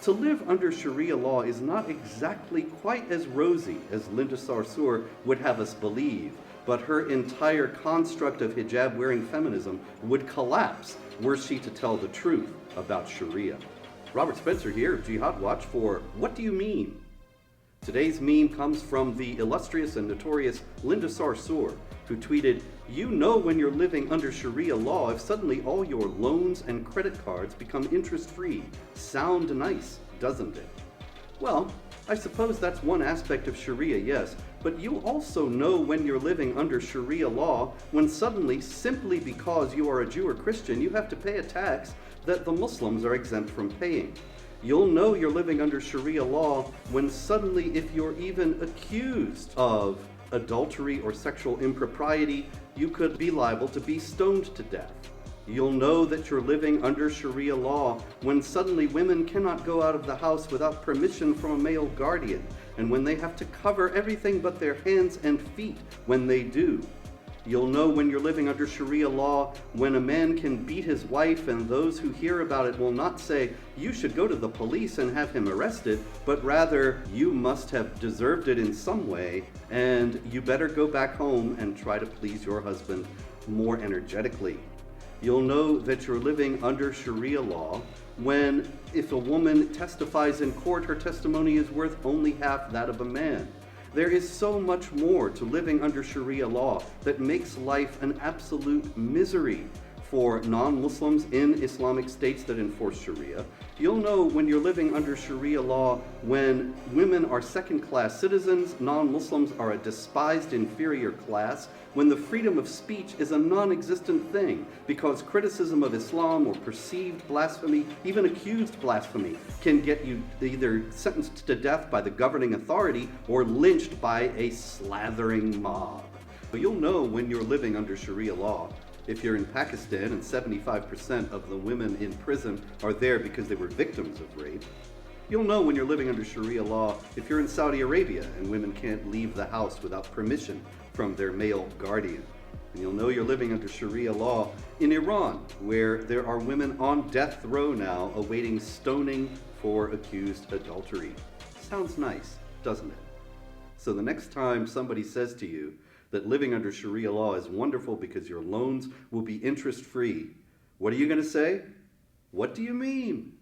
To live under Sharia law is not exactly quite as rosy as Linda Sarsour would have us believe, but her entire construct of hijab-wearing feminism would collapse were she to tell the truth about Sharia. Robert Spencer here of Jihad Watch for What Do You Mean? Today's meme comes from the illustrious and notorious Linda Sarsour, who tweeted, "You know when you're living under Sharia law if suddenly all your loans and credit cards become interest-free. Sound nice, doesn't it?" Well, I suppose that's one aspect of Sharia, yes, but you also know when you're living under Sharia law when suddenly, simply because you are a Jew or Christian, you have to pay a tax that the Muslims are exempt from paying. You'll know you're living under Sharia law when suddenly, if you're even accused of adultery or sexual impropriety, you could be liable to be stoned to death. You'll know that you're living under Sharia law when suddenly women cannot go out of the house without permission from a male guardian, and when they have to cover everything but their hands and feet when they do. You'll know when you're living under Sharia law when a man can beat his wife and those who hear about it will not say, "You should go to the police and have him arrested," but rather, "You must have deserved it in some way, and you better go back home and try to please your husband more energetically." You'll know that you're living under Sharia law when, if a woman testifies in court, her testimony is worth only half that of a man. There is so much more to living under Sharia law that makes life an absolute misery for non-Muslims in Islamic states that enforce Sharia. You'll know when you're living under Sharia law when women are second-class citizens, non-Muslims are a despised inferior class, when the freedom of speech is a non-existent thing because criticism of Islam or perceived blasphemy, even accused blasphemy, can get you either sentenced to death by the governing authority or lynched by a slathering mob. But you'll know when you're living under Sharia law if you're in Pakistan and 75% of the women in prison are there because they were victims of rape. You'll know when you're living under Sharia law if you're in Saudi Arabia and women can't leave the house without permission from their male guardian. And you'll know you're living under Sharia law in Iran, where there are women on death row now awaiting stoning for accused adultery. Sounds nice, doesn't it? So the next time somebody says to you that living under Sharia law is wonderful because your loans will be interest-free, what are you going to say? What do you mean?